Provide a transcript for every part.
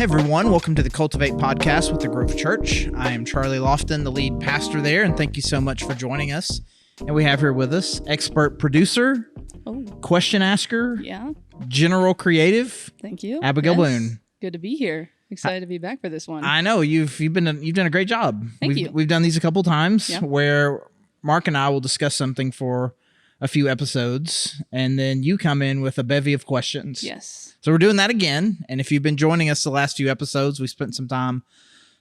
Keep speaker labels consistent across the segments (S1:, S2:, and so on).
S1: everyone, welcome to the Cultivate podcast with the Grove Church. I am Charlie Lofton, the lead pastor there, and thank you so much for joining us. And we have here with us expert producer, question asker, general creative.
S2: Thank you,
S1: Abigail Boone.
S2: Good to be here. Excited to be back for this one.
S1: I know you've done a great job.
S2: Thank you.
S1: We've done these a couple times where Mark and I will discuss something for a few episodes, and then you come in with a bevy of questions.
S2: Yes.
S1: So we're doing that again. And if you've been joining us the last few episodes, we spent some time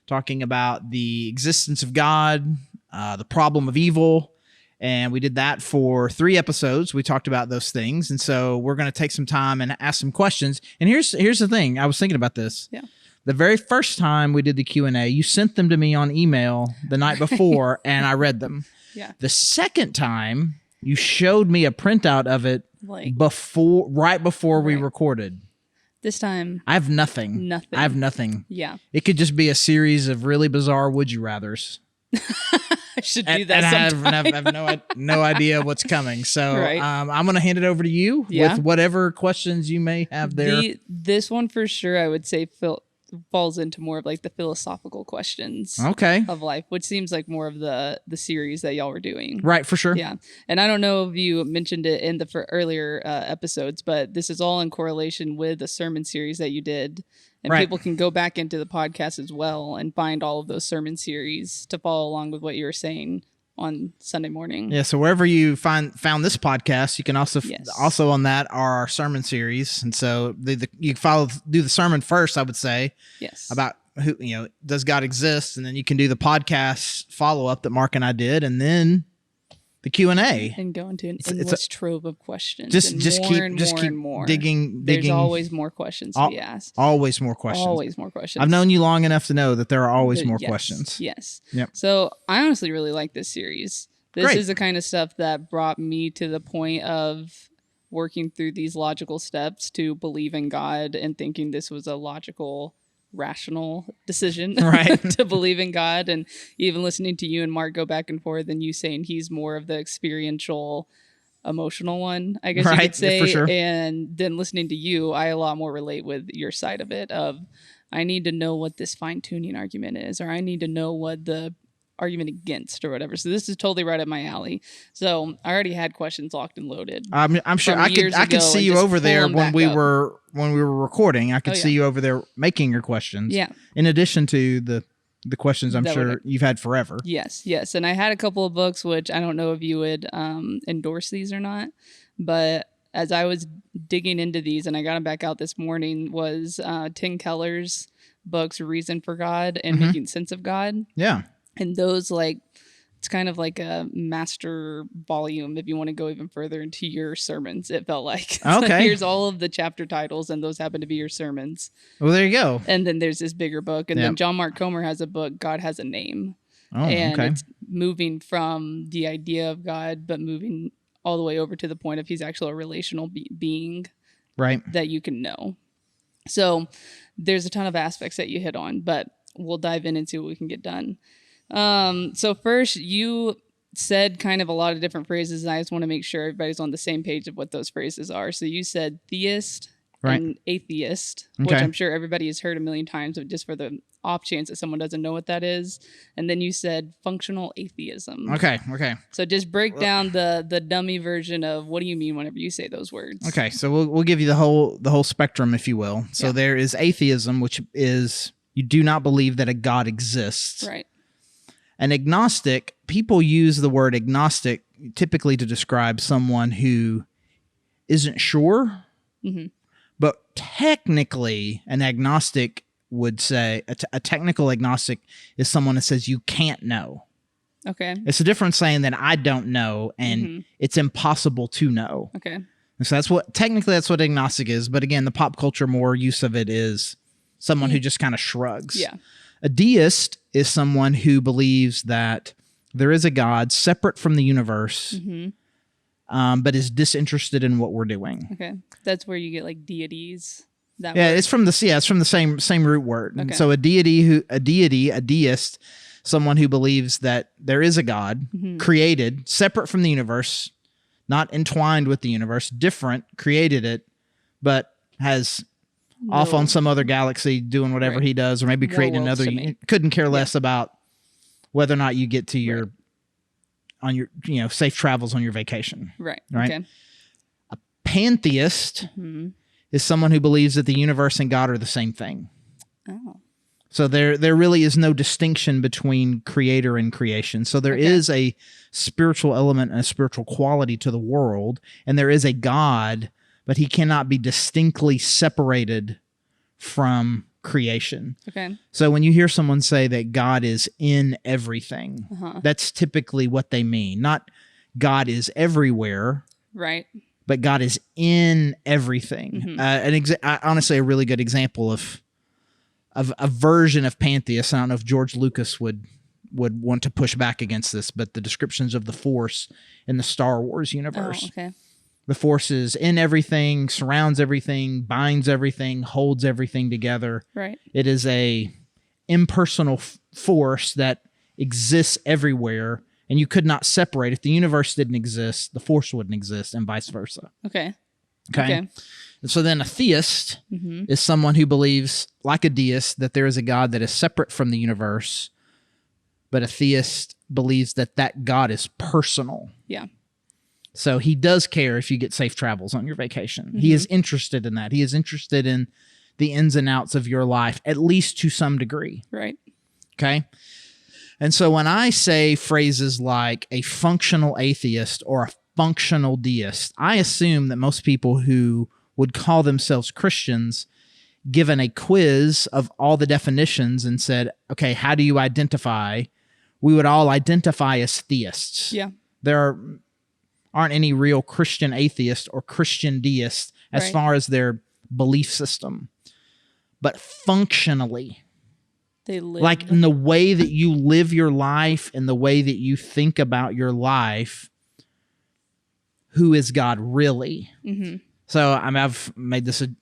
S1: talking about the existence of God, the problem of evil, and we did that for 3 episodes. We talked about those things. And so we're going to take some time and ask some questions. And here's the thing. I was thinking about this.
S2: Yeah.
S1: The very first time we did the Q&A, you sent them to me on email the night before, and I read them.
S2: Yeah.
S1: The second time, you showed me a printout of it right before we recorded.
S2: This time,
S1: I have nothing. I have nothing.
S2: Yeah.
S1: It could just be a series of really bizarre would you rathers.
S2: I should do that sometime.
S1: I have no idea what's coming. So I'm going to hand it over to you with whatever questions you may have there.
S2: This one for sure, I would say falls into more of like the philosophical questions of life, which seems like more of the series that y'all were doing.
S1: Right, for sure.
S2: Yeah. And I don't know if you mentioned it in the earlier episodes, but this is all in correlation with the sermon series that you did. And people can go back into the podcast as well and find all of those sermon series to follow along with what you were saying on Sunday morning.
S1: Yeah, so wherever you found this podcast, you can also on that are our sermon series. And so you do the sermon first, I would say.
S2: Yes. About
S1: who, does God exist? And then you can do the podcast follow-up that Mark and I did, and then the Q&A.
S2: And go into an endless trove of questions.
S1: Just keep digging.
S2: There's always more questions to be asked.
S1: Always more questions.
S2: Always more questions.
S1: I've known you long enough to know that there are always more questions.
S2: Yes.
S1: Yep.
S2: So I honestly really like this series. This is the kind of stuff that brought me to the point of working through these logical steps to believe in God and thinking this was a logical, rational decision to believe in God. And even listening to you and Mark go back and forth and you saying he's more of the experiential, emotional one, I guess you could say.
S1: For sure.
S2: And then listening to you, I a lot more relate with your side of it of I need to know what this fine-tuning argument is, or I need to know what the argument against or whatever. So this is totally right up my alley. So I already had questions locked and loaded.
S1: I'm sure I could see you over there when we were recording. I could see you over there making your questions.
S2: Yeah.
S1: In addition to the questions I'm sure you've had forever.
S2: Yes. And I had a couple of books, which I don't know if you would endorse these or not, but as I was digging into these and I got them back out this morning was Tim Keller's books, Reason for God and Making Sense of God.
S1: Yeah.
S2: And those, it's kind of like a master volume if you want to go even further into your sermons, it felt like.
S1: Okay.
S2: So here's all of the chapter titles, and those happen to be your sermons.
S1: Well, there you go.
S2: And then there's this bigger book. And then John Mark Comer has a book, God Has a Name.
S1: Oh,
S2: and it's moving from the idea of God, but moving all the way over to the point of he's actually a relational being that you can know. So there's a ton of aspects that you hit on, but we'll dive in and see what we can get done. So first you said kind of a lot of different phrases, and I just want to make sure everybody's on the same page of what those phrases are. So you said theist and atheist, which I'm sure everybody has heard a million times, but just for the off chance that someone doesn't know what that is. And then you said functional atheism.
S1: Okay.
S2: So just break down the dummy version of what do you mean whenever you say those words.
S1: Okay, so we'll give you the whole spectrum, if you will. So there is atheism, which is you do not believe that a God exists.
S2: Right.
S1: An agnostic, people use the word agnostic typically to describe someone who isn't sure, but technically an agnostic would say, a technical agnostic is someone that says you can't know.
S2: Okay.
S1: It's a different saying than I don't know and it's impossible to know.
S2: Okay.
S1: And so that's what agnostic is. But again, the pop culture more use of it is someone who just kind of shrugs.
S2: Yeah.
S1: A deist is someone who believes that there is a God separate from the universe, but is disinterested in what we're doing.
S2: Okay, that's where you get like deities.
S1: It's from the same root word. Okay. So a deist, someone who believes that there is a God created, separate from the universe, not entwined with the universe, different, created it, but has off on some other galaxy doing whatever he does, or maybe creating another. Couldn't care less about whether or not you get to your on your safe travels on your vacation.
S2: Right.
S1: Okay. A pantheist is someone who believes that the universe and God are the same thing. Oh. So there really is no distinction between creator and creation. So there is a spiritual element and a spiritual quality to the world, and there is a God, but he cannot be distinctly separated from creation. Okay. So when you hear someone say that God is in everything, that's typically what they mean. Not God is everywhere. Right. But God is in everything. Honestly, a really good example of a version of pantheist. I don't know if George Lucas would want to push back against this, but the descriptions of the Force in the Star Wars universe. Oh, okay. The Force is in everything, surrounds everything, binds everything, holds everything together. Right. It is a impersonal force that exists everywhere, and you could not separate. If the universe didn't exist, the Force wouldn't exist, and vice versa. Okay. And so then a theist is someone who believes, like a deist, that there is a God that is separate from the universe, but a theist believes that God is personal. Yeah. So he does care if you get safe travels on your vacation. He is interested in that. He is interested in the ins and outs of your life, at least to some degree. Right. Okay. And so when I say phrases like a functional atheist or a functional deist, I assume that most people who would call themselves Christians, given a quiz of all the definitions and said, okay, how do you identify? We would all identify as theists. Yeah. There aren't any real Christian atheists or Christian deists as far as their belief system. But functionally, they live. Like in the way that you live your life and the way that you think about your life, who is God really? So I've made this an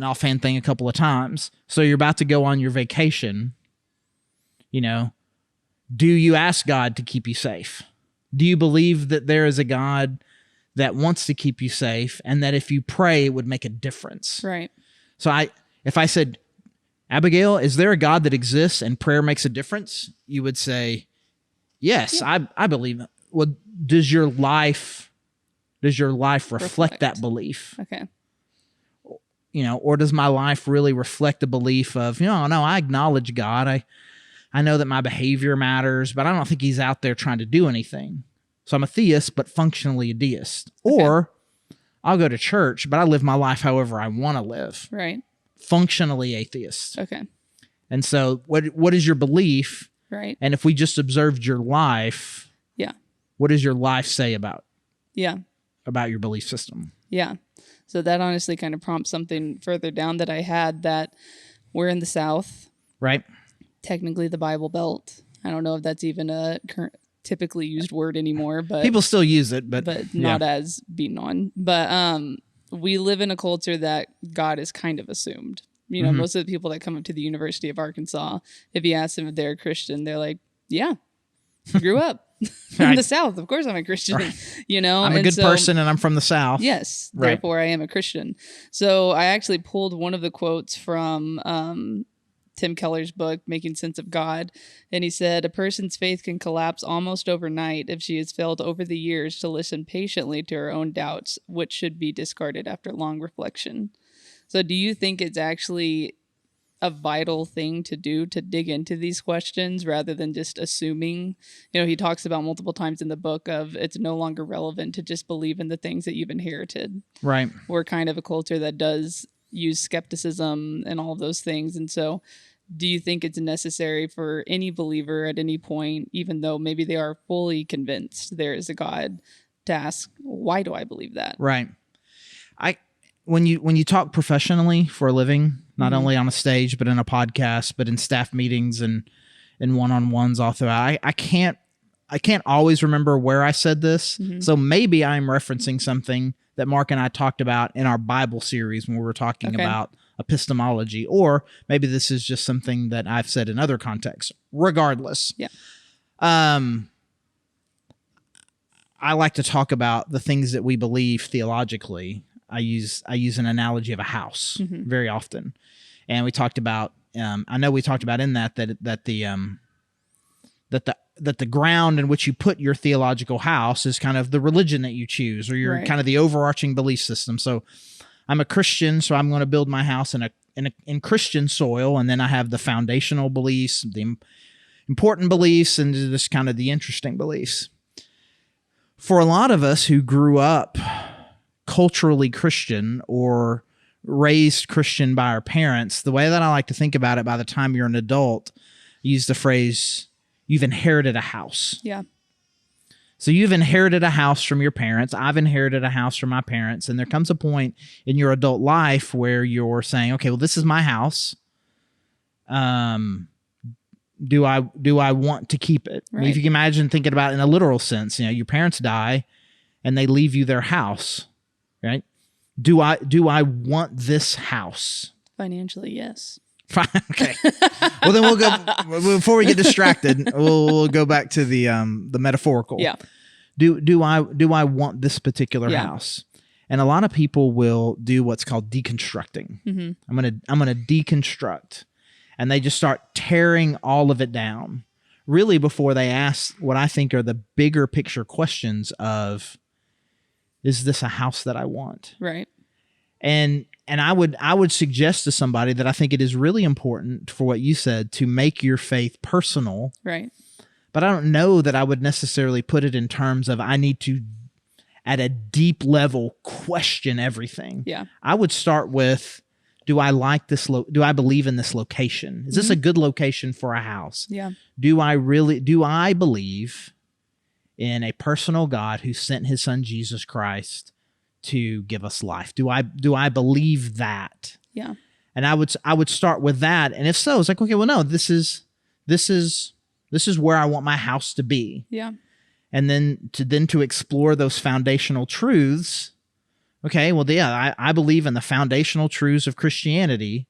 S1: offhand thing a couple of times. So you're about to go on your vacation. Do you ask God to keep you safe? Do you believe that there is a God that wants to keep you safe, and that if you pray, it would make a difference? Right. So if I said, Abigail, is there a God that exists and prayer makes a difference? You would say, yes, I believe it. Well, does your life reflect that belief? Okay. Or does my life really reflect the belief of, no, I acknowledge God. I know that my behavior matters, but I don't think he's out there trying to do anything. So I'm a theist, but functionally a deist. Okay. Or I'll go to church, but I live my life however I want to live. Right. Functionally atheist. Okay. And so what is your belief? Right. And if we just observed your life, what does your life say about your belief system? Yeah. So that honestly kind of prompts something further down that I had, that we're in the South. Right. Technically the Bible Belt. I don't know if that's even a typically used word anymore, but people still use it, but not as beaten on. But we live in a culture that God is kind of assumed. Most of the people that come up to the University of Arkansas, if you ask them if they're a Christian, they're like, yeah, grew up in the South. Of course I'm a Christian, right. I'm a good person and I'm from the South. Yes. Right. Therefore I am a Christian. So I actually pulled one of the quotes from Tim Keller's book, Making Sense of God. And he said, a person's faith can collapse almost overnight if she has failed over the years to listen patiently to her own doubts, which should be discarded after long reflection. So do you think it's actually a vital thing to do to dig into these questions rather than just assuming? He talks about multiple times in the book of it's no longer relevant to just believe in the things that you've inherited. Right. We're kind of a culture that does use skepticism and all of those things. And so do you think it's necessary for any believer at any point, even though maybe they are fully convinced there is a God, to ask, why do I believe that? Right. When you talk professionally for a living, not only on a stage, but in a podcast, but in staff meetings and in one-on-ones all throughout, I can't always remember where I said this. So maybe I'm referencing something that Mark and I talked about in our Bible series when we were talking about epistemology, or maybe this is just something that I've said in other contexts. Regardless, I like to talk about the things that we believe theologically. I use an analogy of a house very often. And we talked about, I know we talked about in that the ground in which you put your theological house is kind of the religion that you choose, or your kind of the overarching belief system. So I'm a Christian, so I'm going to build my house in Christian soil, and then I have the foundational beliefs, the important beliefs, and just kind of the interesting beliefs. For a lot of us who grew up culturally Christian or raised Christian by our parents, the way that I like to think about it, by the time you're an adult, use the phrase, you've inherited a house.
S2: Yeah.
S1: So you've inherited a house from your parents. I've inherited a house from my parents. And there comes a point in your adult life where you're saying, okay, well, this is my house. Do I want to keep it?
S2: Right.
S1: I mean, if you can imagine thinking about it in a literal sense, your parents die and they leave you their house, right? Do I want this house?
S2: Financially, yes.
S1: Okay. Well, then we'll go, before we get distracted, we'll go back to the metaphorical.
S2: Yeah.
S1: Do I want this particular house? And a lot of people will do what's called deconstructing. I'm gonna deconstruct, and they just start tearing all of it down, really, before they ask what I think are the bigger picture questions of, is this a house that I want?
S2: Right.
S1: And I would suggest to somebody that I think it is really important, for what you said, to make your faith personal.
S2: Right.
S1: But I don't know that I would necessarily put it in terms of I need to, at a deep level, question everything.
S2: Yeah.
S1: I would start with, do I like this? Do I believe in this location? Is this a good location for a house?
S2: Yeah.
S1: Do I believe in a personal God who sent his son Jesus Christ to give us life? Do I believe that?
S2: Yeah.
S1: And I would start with that. And if so, it's like, okay, well, no, this is where I want my house to be.
S2: Yeah.
S1: And then to explore those foundational truths. Okay, well, yeah, I believe in the foundational truths of Christianity.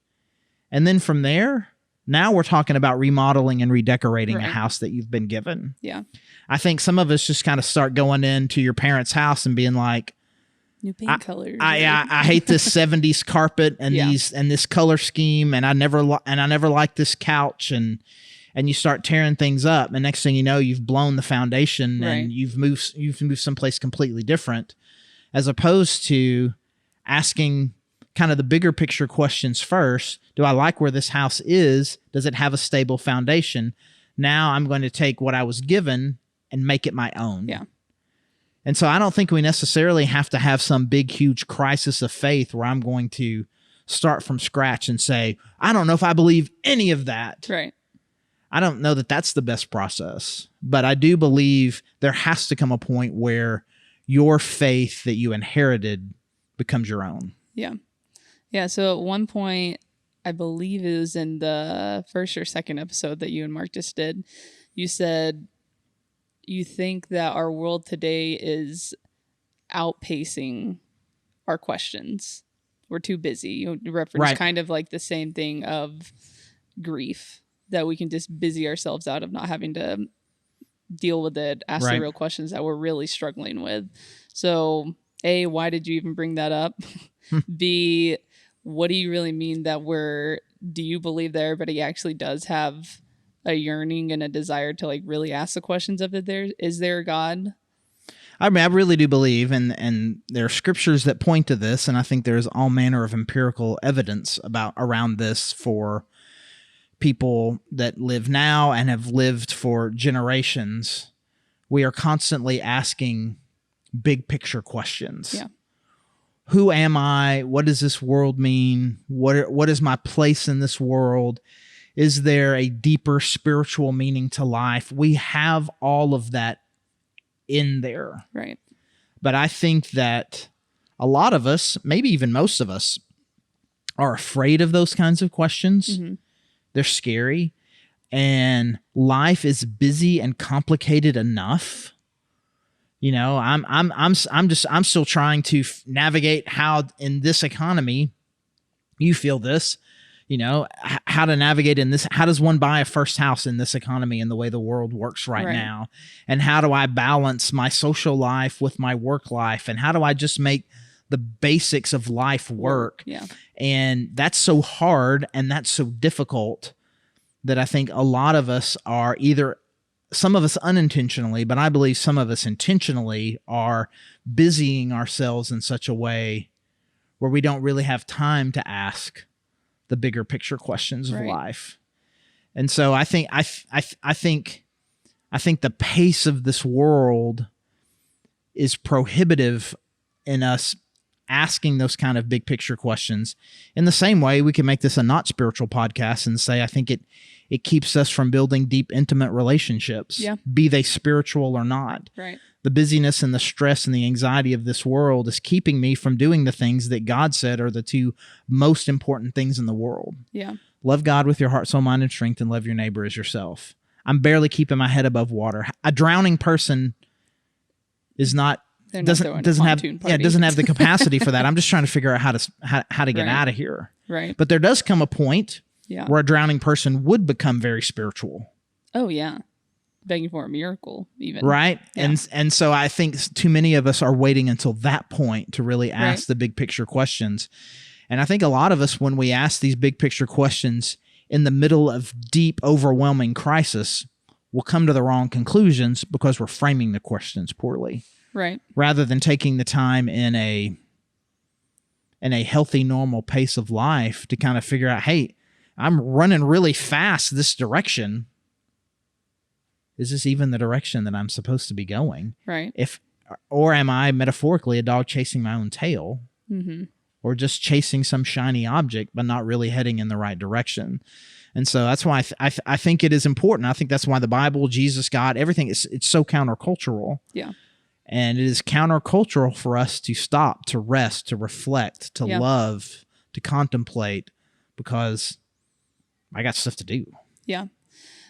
S1: And then from there, now we're talking about remodeling and redecorating a house that you've been given.
S2: Yeah.
S1: I think some of us just kind of start going into your parents' house and being like,
S2: new paint colors.
S1: I hate this 70s carpet and this color scheme, and I never liked this couch, and you start tearing things up, and next thing you know, you've blown the foundation and you've moved someplace completely different, as opposed to asking kind of the bigger picture questions first. Do I like where this house is? Does it have a stable foundation? Now I'm going to take what I was given and make it my own.
S2: Yeah.
S1: And so I don't think we necessarily have to have some big, huge crisis of faith where I'm going to start from scratch and say, I don't know if I believe any of that.
S2: Right.
S1: I don't know that that's the best process, but I do believe there has to come a point where your faith that you inherited becomes your own.
S2: Yeah. Yeah. So at one point, I believe it was in the first or second episode that you and Mark just did, you said you think that our world today is outpacing our questions. We're too busy. You referenced kind of like the same thing of grief, that we can just busy ourselves out of not having to deal with it, ask the real questions that we're really struggling with. So A, why did you even bring that up? B, what do you really mean that do you believe that everybody actually does have a yearning and a desire to like really ask the questions of is there a God?
S1: I mean, I really do believe, and there are scriptures that point to this, and I think there's all manner of empirical evidence around this for people that live now and have lived for generations. We are constantly asking big picture questions.
S2: Yeah.
S1: Who am I? What does this world mean? What is my place in this world? Is there a deeper spiritual meaning to life? We have all of that in there.
S2: Right.
S1: But I think that a lot of us, maybe even most of us, are afraid of those kinds of questions. Mm-hmm. They're scary, and life is busy and complicated enough. You know, I'm still trying to navigate how in this economy, you feel this, you know, how to navigate in this. How does one buy a first house in this economy and the way the world works right now? And how do I balance my social life with my work life? And how do I just make the basics of life work.
S2: Yeah.
S1: And that's so hard and that's so difficult that I think a lot of us are either, some of us unintentionally, but I believe some of us intentionally are busying ourselves in such a way where we don't really have time to ask the bigger picture questions of life. And so I think the pace of this world is prohibitive in us asking those kind of big picture questions. In the same way, we can make this a not spiritual podcast and say, I think it keeps us from building deep, intimate relationships, be they spiritual or not.
S2: Right.
S1: The busyness and the stress and the anxiety of this world is keeping me from doing the things that God said are the two most important things in the world.
S2: Yeah.
S1: Love God with your heart, soul, mind, and strength, and love your neighbor as yourself. I'm barely keeping my head above water. A drowning person is not doesn't have the capacity for that. I'm just trying to figure out how to get out of here.
S2: Right.
S1: But there does come a point where a drowning person would become very spiritual.
S2: Oh yeah. Begging for a miracle even.
S1: Right. Yeah. And so I think too many of us are waiting until that point to really ask the big picture questions. And I think a lot of us, when we ask these big picture questions in the middle of deep, overwhelming crisis, will come to the wrong conclusions because we're framing the questions poorly.
S2: Right.
S1: Rather than taking the time in a healthy, normal pace of life to kind of figure out, hey, I'm running really fast this direction. Is this even the direction that I'm supposed to be going?
S2: Right.
S1: Or am I metaphorically a dog chasing my own tail?
S2: Mm-hmm.
S1: Or just chasing some shiny object, but not really heading in the right direction? And so that's why I think it is important. I think that's why the Bible, Jesus, God, everything, it's so countercultural.
S2: Yeah.
S1: And it is countercultural for us to stop, to rest, to reflect, to love, to contemplate, because I got stuff to do.
S2: Yeah.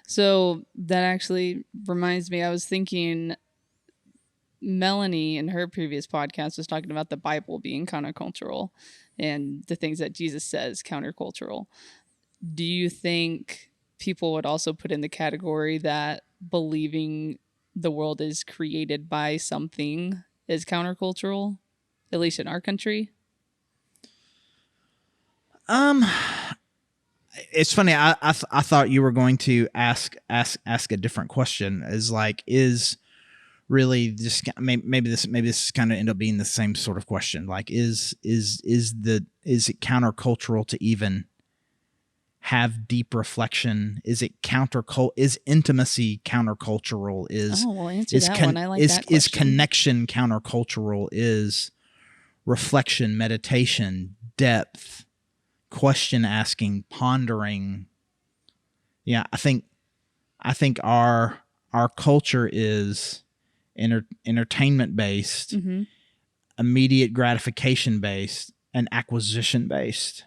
S2: So that actually reminds me, I was thinking Melanie in her previous podcast was talking about the Bible being countercultural and the things that Jesus says countercultural. Do you think people would also put in the category that believing the world is created by something is countercultural, at least in our country?
S1: It's funny. I thought you were going to ask a different question. Is really just maybe this kind of end up being the same sort of question. Like, is it countercultural to even have deep reflection? Is it is intimacy countercultural?
S2: Answer that one. I like that question.
S1: Is connection countercultural? Is reflection, meditation, depth, question asking, pondering? Yeah, I think our culture is entertainment based, immediate gratification based, and acquisition based.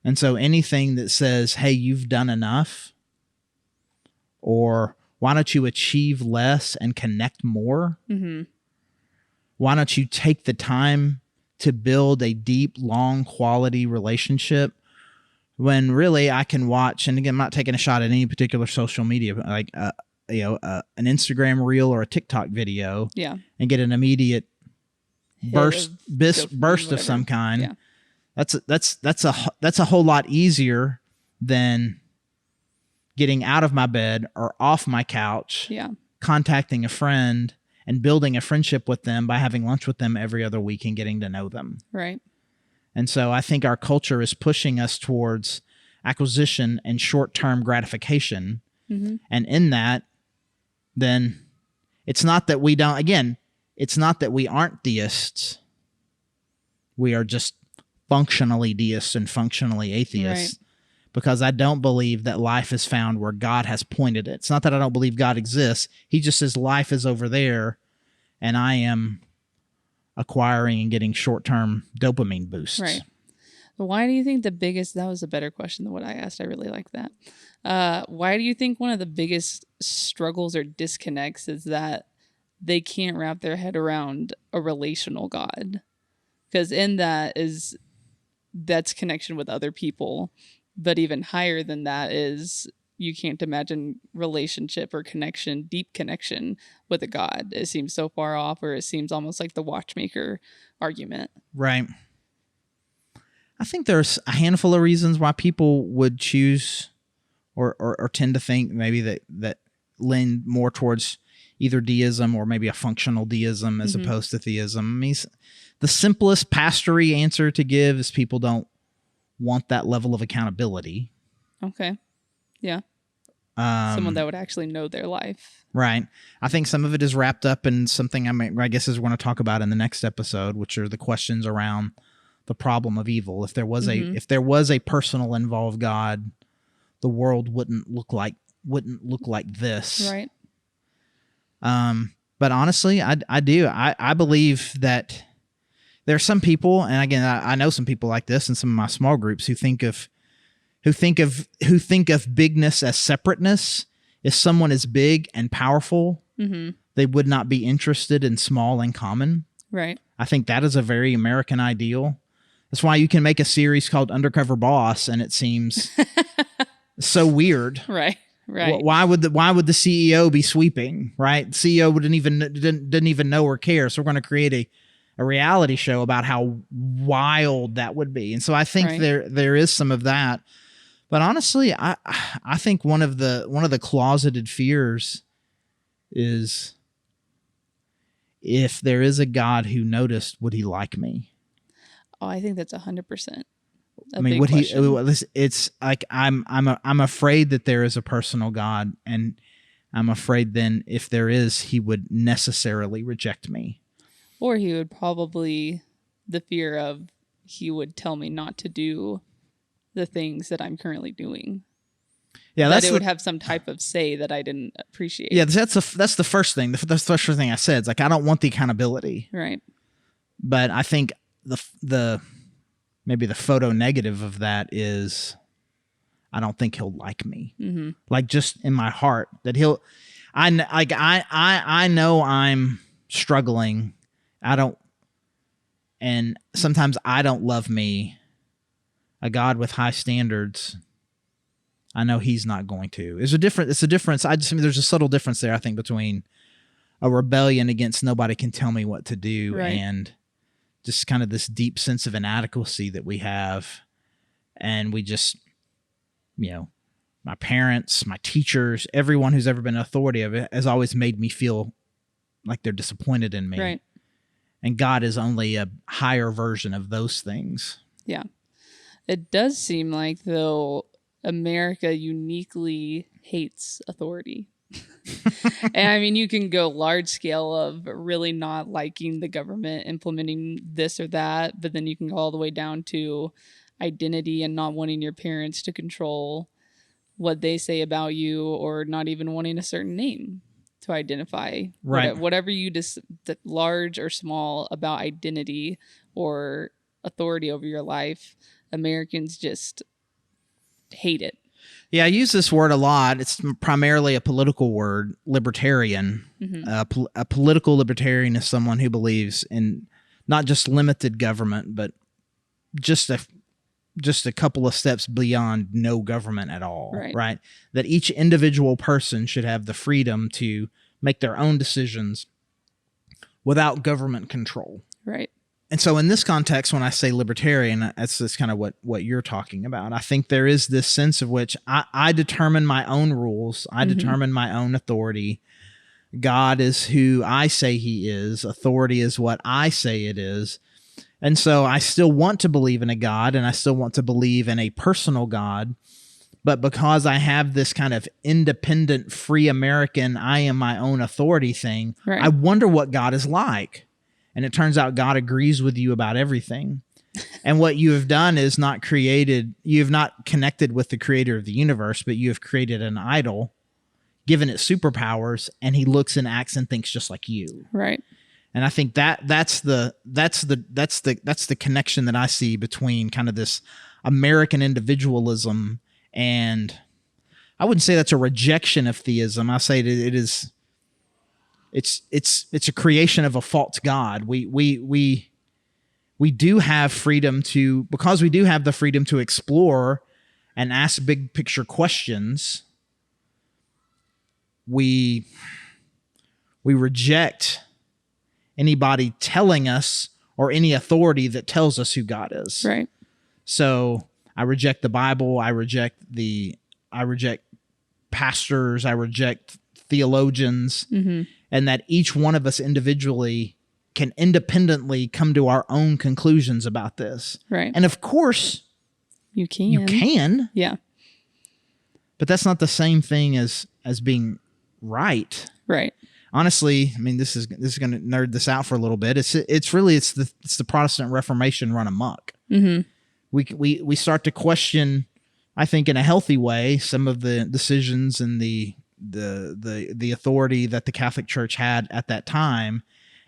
S1: And so anything that says, hey, you've done enough, or why don't you achieve less and connect more? Mm-hmm. Why don't you take the time to build a deep, long, quality relationship, when really I can watch, and again, I'm not taking a shot at any particular social media, but like an Instagram reel or a TikTok video, and get an immediate burst of some kind. Yeah. That's a whole lot easier than getting out of my bed or off my couch, contacting a friend and building a friendship with them by having lunch with them every other week and getting to know them.
S2: Right.
S1: And so I think our culture is pushing us towards acquisition and short-term gratification. Mm-hmm. And in that, then it's not that we don't, again, it's not that we aren't theists. We are just functionally deists and functionally atheists, because I don't believe that life is found where God has pointed it. It's not that I don't believe God exists. He just says life is over there, and I am acquiring and getting short-term dopamine boosts.
S2: Right. Why do you think that was a better question than what I asked. I really like that. Why do you think one of the biggest struggles or disconnects is that they can't wrap their head around a relational God? Because in that's connection with other people, but even higher than that is you can't imagine relationship or connection, deep connection with a God. It seems so far off, or it seems almost like the watchmaker argument.
S1: Right. I think there's a handful of reasons why people would choose or tend to think maybe that lean more towards either deism or maybe a functional deism as opposed to theism. I mean, the simplest pastory answer to give is people don't want that level of accountability.
S2: Okay. Yeah. Someone that would actually know their life.
S1: Right. I think some of it is wrapped up in something I guess is we're going to talk about in the next episode, which are the questions around the problem of evil. If there was a personal involved God, the world wouldn't look like this.
S2: Right.
S1: But honestly, I believe that there are some people, and again, I know some people like this in some of my small groups who think of bigness as separateness. If someone is big and powerful, they would not be interested in small and common.
S2: Right.
S1: I think that is a very American ideal. That's why you can make a series called Undercover Boss, and it seems so weird.
S2: Right. Right.
S1: Why would the CEO be sweeping? Right. The CEO didn't even know or care. So we're going to create a reality show about how wild that would be. And so I think there is some of that. But honestly, I think one of the closeted fears is, if there is a God who noticed, would he like me?
S2: Oh, I think that's 100%.
S1: I mean, would he? It's like I'm afraid that there is a personal God, and I'm afraid then if there is, he would necessarily reject me.
S2: Or he would probably, the fear of he would tell me not to do the things that I'm currently doing. Yeah, that it would have some type of say that I didn't appreciate.
S1: Yeah, that's the first thing. That's the first thing I said. It's like, I don't want the accountability.
S2: Right.
S1: But I think the maybe the photo negative of that is, I don't think he'll like me. Mm-hmm. Like, just in my heart that I know I'm struggling. And sometimes I don't love me. A God with high standards, I know he's not going to. It's a difference. There's a subtle difference there, I think, between a rebellion against nobody can tell me what to do, and just kind of this deep sense of inadequacy that we have. And we just, my parents, my teachers, everyone who's ever been an authority of it has always made me feel like they're disappointed in me.
S2: Right.
S1: And God is only a higher version of those things.
S2: Yeah. It does seem like, though, America uniquely hates authority. And I mean, you can go large scale of really not liking the government implementing this or that, but then you can go all the way down to identity and not wanting your parents to control what they say about you, or not even wanting a certain name to identify.
S1: Right.
S2: Whatever you large or small about identity or authority over your life, Americans just hate it.
S1: Yeah, I use this word a lot. It's primarily a political word, libertarian. Mm-hmm. A political libertarian is someone who believes in not just limited government, but just a couple of steps beyond no government at all. Right? That each individual person should have the freedom to make their own decisions without government control.
S2: Right.
S1: And so in this context, when I say libertarian, that's kind of what you're talking about. I think there is this sense of which I determine my own rules. I determine my own authority. God is who I say he is. Authority is what I say it is. And so I still want to believe in a God, and I still want to believe in a personal God. But because I have this kind of independent, free American, I am my own authority thing, I wonder what God is like. And it turns out God agrees with you about everything. And what you have done is you have not connected with the creator of the universe, but you have created an idol, given it superpowers, and he looks and acts and thinks just like you.
S2: Right.
S1: And I think that's the connection that I see between kind of this American individualism, and I wouldn't say that's a rejection of theism. I say it is. It's a creation of a false God. We do have freedom because we do have the freedom to explore and ask big picture questions. we reject anybody telling us or any authority that tells us who God is.
S2: Right.
S1: So I reject the Bible. I reject pastors. I reject theologians, and that each one of us individually can independently come to our own conclusions about this.
S2: Right.
S1: And of course,
S2: you can. Yeah.
S1: But that's not the same thing as being right.
S2: Right.
S1: Honestly, I mean, this is going to nerd this out for a little bit. It's the Protestant Reformation run amok. We start to question, I think, in a healthy way, some of the decisions and the authority that the Catholic Church had at that time,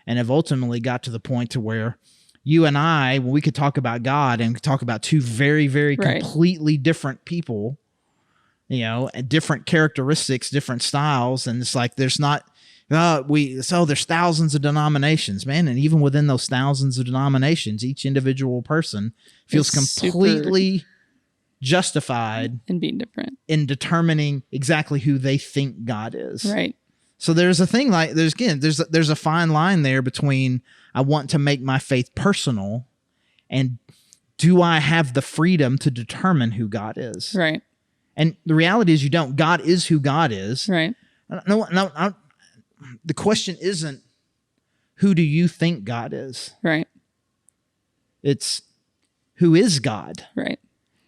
S1: and have ultimately got to the point to where you and I, when we could talk about God and talk about two very, very completely different people, different characteristics, different styles, and it's like there's not. There's thousands of denominations, man, and even within those thousands of denominations, each individual person feels completely justified
S2: in being different,
S1: in determining exactly who they think God is.
S2: Right.
S1: So there's a thing like there's a fine line there between I want to make my faith personal and do I have the freedom to determine who God is?
S2: Right.
S1: And the reality is you don't. God is who God is.
S2: Right.
S1: No. The question isn't who do you think God is?
S2: Right.
S1: It's who is God?
S2: Right.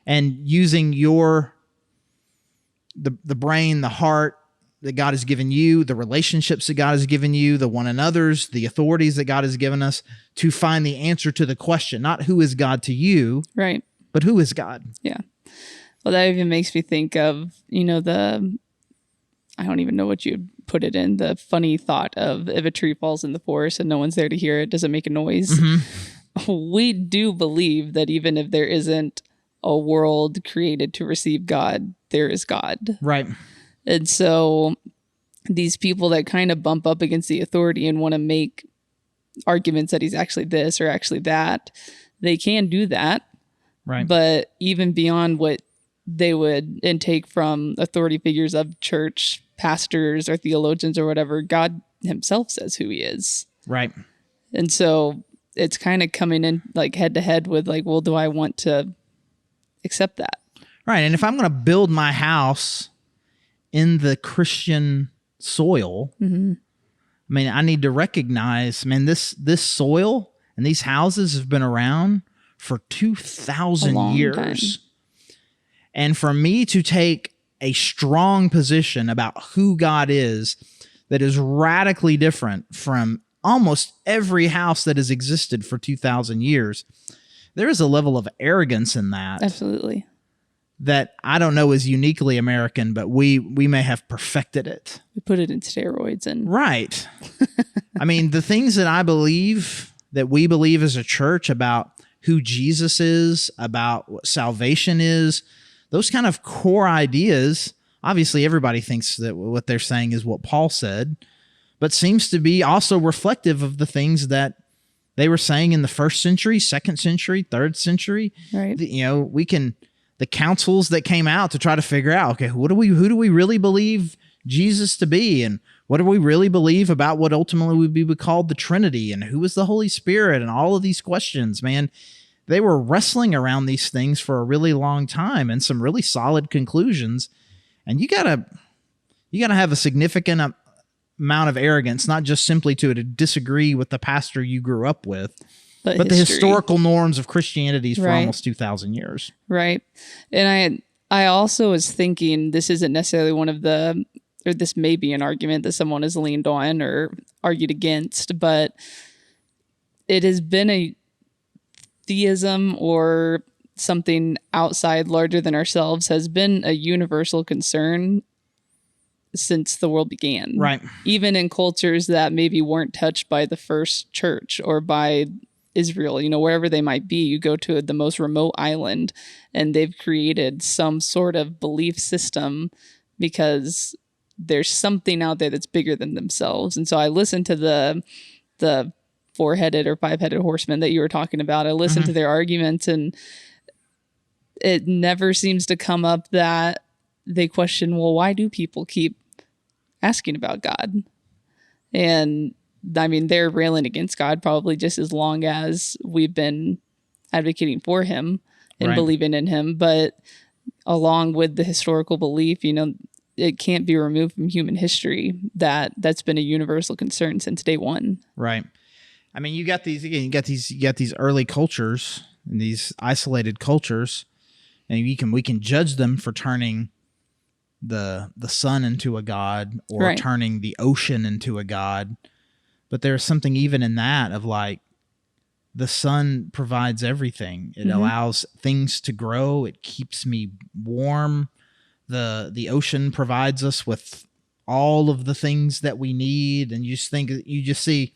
S1: And using the brain, the heart that God has given you, the relationships that God has given you, the one another's, the authorities that God has given us to find the answer to the question, not who is God to you,
S2: right,
S1: but who is God?
S2: Yeah. Well, that even makes me think of, I don't even know what you'd put it in, the funny thought of if a tree falls in the forest and no one's there to hear it, does it make a noise? We do believe that even if there isn't a world created to receive God, there is God.
S1: Right.
S2: And so these people that kind of bump up against the authority and want to make arguments that he's actually this or actually that, they can do that.
S1: Right.
S2: But even beyond what they would intake from authority figures of church, pastors or theologians or whatever, God himself says who he is.
S1: Right.
S2: And so it's kind of coming in like head to head with like, well, do I want to accept that?
S1: Right. And if I'm going to build my house in the Christian soil, I mean, I need to recognize, man, this soil and these houses have been around for 2,000 years. Time. And for me to take a strong position about who God is that is radically different from almost every house that has existed for 2,000 years, there is a level of arrogance in that.
S2: Absolutely.
S1: That I don't know is uniquely American, but we may have perfected it.
S2: We put it in steroids and
S1: right. I mean, the things that I believe, that we believe as a church about who Jesus is, about what salvation is, those kind of core ideas, obviously everybody thinks that what they're saying is what Paul said, but seems to be also reflective of the things that they were saying in the 1st century, 2nd century, 3rd century.
S2: Right.
S1: The councils that came out to try to figure out, okay, who do we really believe Jesus to be? And what do we really believe about what ultimately would be called the Trinity? And who is the Holy Spirit? And all of these questions, man. They were wrestling around these things for a really long time and some really solid conclusions. And you gotta have a significant amount of arrogance, not just simply to disagree with the pastor you grew up with, but the historical norms of Christianity for almost 2,000 years.
S2: Right. And I also was thinking this isn't necessarily one of the, or this may be an argument that someone has leaned on or argued against, but it has been a theism or something outside larger than ourselves has been a universal concern since the world began.
S1: Right.
S2: Even in cultures that maybe weren't touched by the first church or by Israel, wherever they might be, you go to the most remote island and they've created some sort of belief system because there's something out there that's bigger than themselves. And so I listened to the 4-headed or 5-headed horsemen that you were talking about. I listened to their arguments and it never seems to come up that they question, well, why do people keep asking about God. And I mean, they're railing against God probably just as long as we've been advocating for him and believing in him. But along with the historical belief, you know, it can't be removed from human history that's been a universal concern since day one.
S1: Right. I mean, you got these early cultures and these isolated cultures, and we can judge them for turning the sun into a god, or turning the ocean into a god. But there's something even in that of like, the sun provides everything. It allows things to grow. It keeps me warm. The ocean provides us with all of the things that we need. And you just see,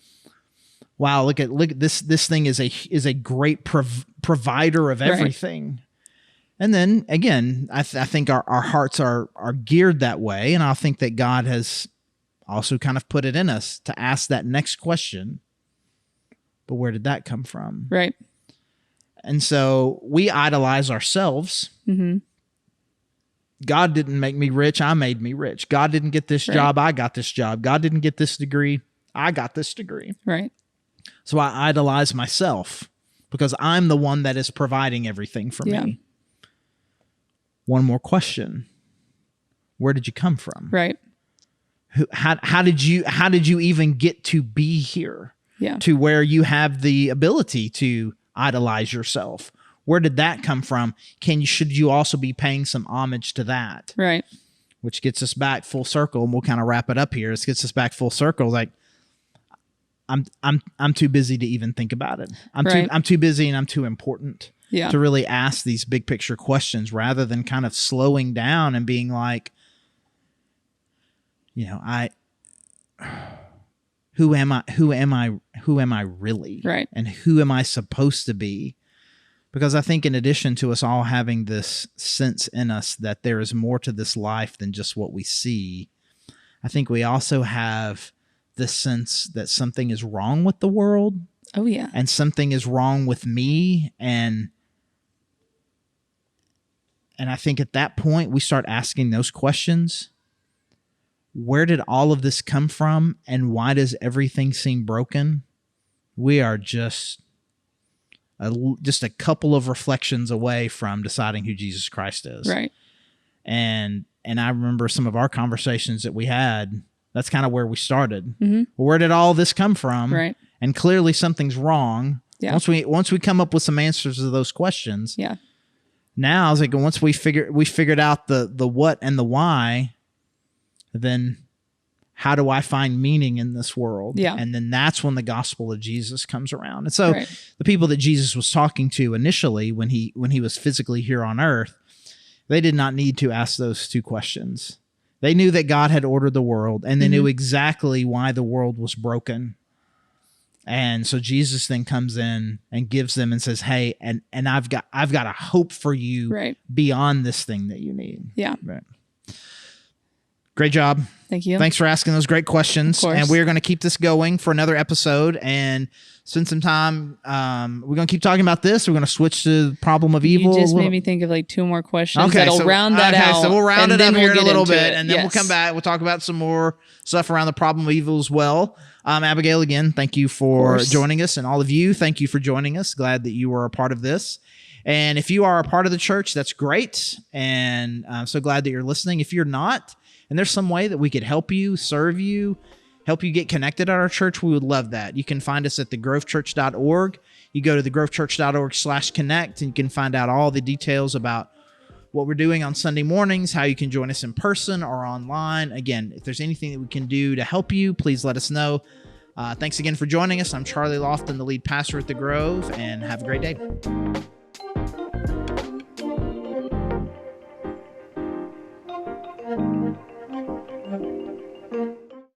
S1: wow, look at this thing is a great provider of everything. And then again, I think our hearts are geared that way. And I think that God has also kind of put it in us to ask that next question. But where did that come from?
S2: Right.
S1: And so we idolize ourselves. Mm-hmm. God didn't make me rich. I made me rich. God didn't get this job. I got this job. God didn't get this degree. I got this degree.
S2: Right.
S1: So I idolize myself because I'm the one that is providing everything for me. One more question. Where did you come from?
S2: Right.
S1: How did you even get to be here?
S2: Yeah.
S1: To where you have the ability to idolize yourself. Where did that come from? Should you also be paying some homage to that?
S2: Right.
S1: Which gets us back full circle, and we'll kind of wrap it up here. This gets us back full circle. Like, I'm too busy to even think about it. I'm too busy, and I'm too important to really ask these big picture questions, rather than kind of slowing down and being like, you know, who am I really?
S2: Right.
S1: And who am I supposed to be? Because I think in addition to us all having this sense in us that there is more to this life than just what we see, I think we also have this sense that something is wrong with the world.
S2: Oh, yeah.
S1: And something is wrong with me. And I think at that point we start asking those questions. Where did all of this come from, and why does everything seem broken? We are just a couple of reflections away from deciding who Jesus Christ is.
S2: Right.
S1: And I remember some of our conversations that we had. That's kind of where we started.
S2: Mm-hmm.
S1: Where did all this come from?
S2: Right.
S1: And clearly something's wrong.
S2: Yeah.
S1: Once we come up with some answers to those questions.
S2: Yeah.
S1: Now I was like, once we figured out the what and the why, then how do I find meaning in this world?
S2: Yeah.
S1: And then that's when the gospel of Jesus comes around. And so the people that Jesus was talking to initially when he was physically here on earth, they did not need to ask those two questions. They knew that God had ordered the world, and they knew exactly why the world was broken. And so Jesus then comes in and gives them and says, hey, and I've got a hope for you beyond this thing that you need.
S2: Yeah.
S1: Right. Great job.
S2: Thank you.
S1: Thanks for asking those great questions. And we're going to keep this going for another episode and spend some time. We're going to keep talking about this. We're going to switch to the problem of evil.
S2: You just made me think of like two more questions that'll round that out.
S1: So we'll round it up here in a little bit, and then
S2: Yes.
S1: we'll come back. We'll talk about some more stuff around the problem of evil as well. Abigail, again, thank you for joining us, and all of you, thank you for joining us. Glad that you were a part of this. And if you are a part of the church, that's great. And I'm so glad that you're listening. If you're not, and there's some way that we could help you, serve you, help you get connected at our church, we would love that. You can find us at thegrovechurch.org. You go to thegrovechurch.org/connect, and you can find out all the details about what we're doing on Sunday mornings, how you can join us in person or online. Again, if there's anything that we can do to help you, please let us know. Thanks again for joining us. I'm Charlie Lofton, the lead pastor at The Grove, and have a great day.